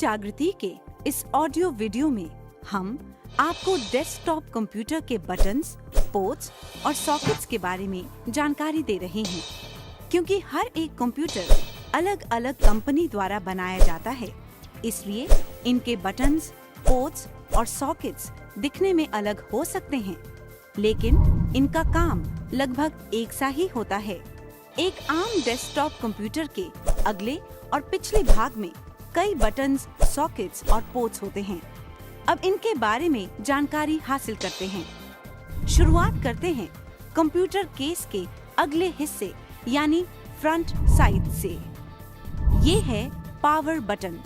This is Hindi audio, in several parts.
जागृति के इस ऑडियो वीडियो में हम आपको डेस्कटॉप कंप्यूटर के बटन्स, पोर्ट्स और सॉकेट्स के बारे में जानकारी दे रहे हैं। क्योंकि हर एक कंप्यूटर अलग अलग कंपनी द्वारा बनाया जाता है, इसलिए इनके बटन्स, पोर्ट्स और सॉकेट्स दिखने में अलग हो सकते हैं, लेकिन इनका काम लगभग एक सा ही होता है। एक आम डेस्कटॉप कंप्यूटर के अगले और पिछले भाग में कई बटन्स, सॉकेट्स और पोर्ट्स होते हैं। अब इनके बारे में जानकारी हासिल करते हैं। शुरुआत करते हैं कंप्यूटर केस के अगले हिस्से यानी फ्रंट साइड से। ये है पावर बटन।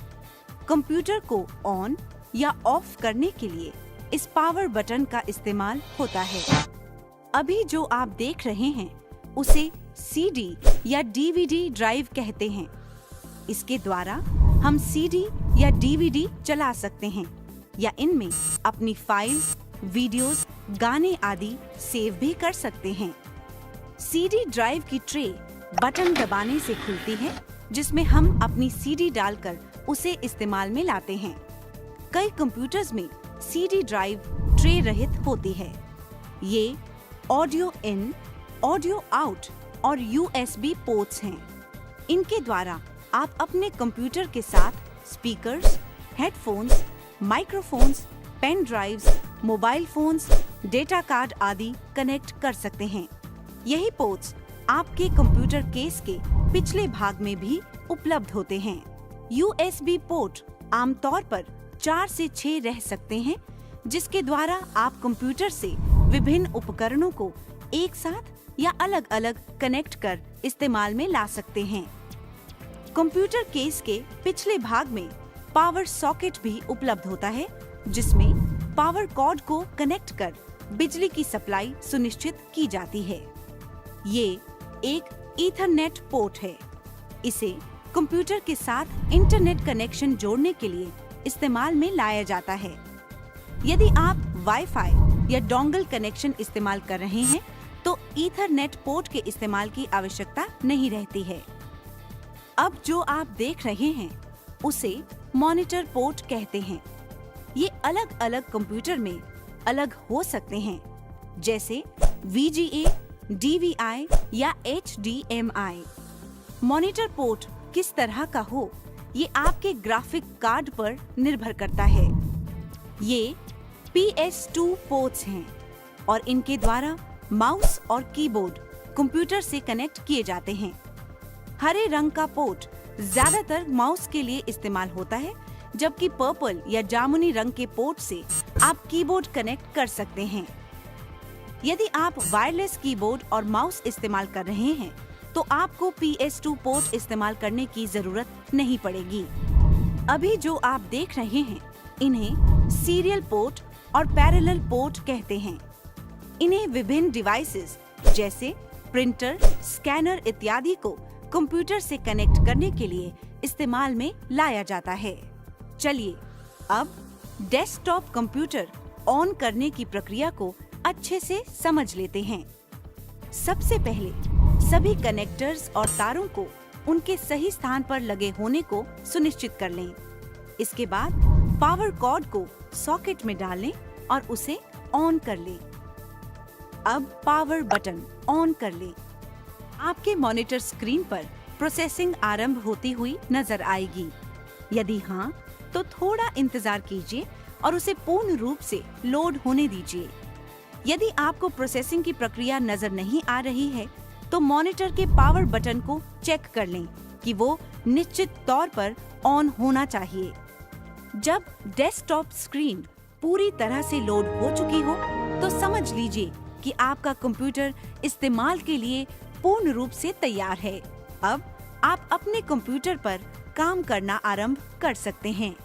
कंप्यूटर को ऑन या ऑफ करने के लिए इस पावर बटन का इस्तेमाल होता है। अभी जो आप देख रहे हैं उसे सीडी या डीवीडी ड्राइव कहते हैं। इसके द्वारा हम सीडी या डीवीडी चला सकते हैं या इनमें अपनी फाइल्स, वीडियोस, गाने आदि सेव भी कर सकते हैं। सीडी ड्राइव की ट्रे बटन दबाने से खुलती है, जिसमें हम अपनी सीडी डालकर उसे इस्तेमाल में लाते हैं। कई कंप्यूटर्स में सीडी ड्राइव ट्रे रहित होती है। ये ऑडियो इन, ऑडियो आउट और यूएसबी पोर्ट्स हैं। इनके द्वारा आप अपने कंप्यूटर के साथ speakers, headphones, microphones, pen drives, mobile phones, data card आदि कनेक्ट कर सकते हैं। यही पोर्ट्स आपके कंप्यूटर केस के पिछले भाग में भी उपलब्ध होते हैं। यूएसबी पोर्ट आमतौर पर 4 से 6 रह सकते हैं, जिसके द्वारा आप कंप्यूटर से विभिन्न उपकरणों को एक साथ या अलग अलग कनेक्ट कर इस्तेमाल में ला सकते हैं। कंप्यूटर केस के पिछले भाग में पावर सॉकेट भी उपलब्ध होता है, जिसमें पावर कॉर्ड को कनेक्ट कर बिजली की सप्लाई सुनिश्चित की जाती है। ये एक ईथरनेट पोर्ट है। इसे कंप्यूटर के साथ इंटरनेट कनेक्शन जोड़ने के लिए इस्तेमाल में लाया जाता है। यदि आप वाईफाई या डोंगल कनेक्शन इस्तेमाल कर रहे हैं, तो ईथरनेट पोर्ट के इस्तेमाल की आवश्यकता नहीं रहती है। अब जो आप देख रहे हैं उसे मॉनिटर पोर्ट कहते हैं। ये अलग अलग कंप्यूटर में अलग हो सकते हैं, जैसे VGA, DVI या HDMI। मॉनिटर पोर्ट किस तरह का हो, ये आपके ग्राफिक कार्ड पर निर्भर करता है। ये PS2 पोर्ट्स हैं और इनके द्वारा माउस और कीबोर्ड कंप्यूटर से कनेक्ट किए जाते हैं। हरे रंग का पोर्ट ज्यादातर माउस के लिए इस्तेमाल होता है, जबकि पर्पल या जामुनी रंग के पोर्ट से आप कीबोर्ड कनेक्ट कर सकते हैं। यदि आप वायरलेस कीबोर्ड और माउस इस्तेमाल कर रहे हैं, तो आपको PS2 पोर्ट इस्तेमाल करने की जरूरत नहीं पड़ेगी। अभी जो आप देख रहे हैं, इन्हें सीरियल पोर्ट और पैरेलल पोर्ट कहते हैं। इन्हें विभिन्न डिवाइसेस जैसे प्रिंटर, स्कैनर इत्यादि को कंप्यूटर से कनेक्ट करने के लिए इस्तेमाल में लाया जाता है। चलिए अब डेस्कटॉप कंप्यूटर ऑन करने की प्रक्रिया को अच्छे से समझ लेते हैं। सबसे पहले सभी कनेक्टर्स और तारों को उनके सही स्थान पर लगे होने को सुनिश्चित कर लें। इसके बाद पावर कॉर्ड को सॉकेट में डालें और उसे ऑन कर लें। अब पावर बटन ऑन कर लें। आपके मॉनिटर स्क्रीन पर प्रोसेसिंग आरंभ होती हुई नजर आएगी। यदि हाँ, तो थोड़ा इंतजार कीजिए और उसे पूर्ण रूप से लोड होने दीजिए। यदि आपको प्रोसेसिंग की प्रक्रिया नजर नहीं आ रही है, तो मॉनिटर के पावर बटन को चेक कर लें कि वो निश्चित तौर पर ऑन होना चाहिए। जब डेस्कटॉप स्क्रीन पूरी तरह से लोड हो चुकी हो, तो समझ लीजिए कि आपका कंप्यूटर इस्तेमाल के लिए पूर्ण रूप से तैयार है। अब आप अपने कंप्यूटर पर काम करना आरंभ कर सकते हैं।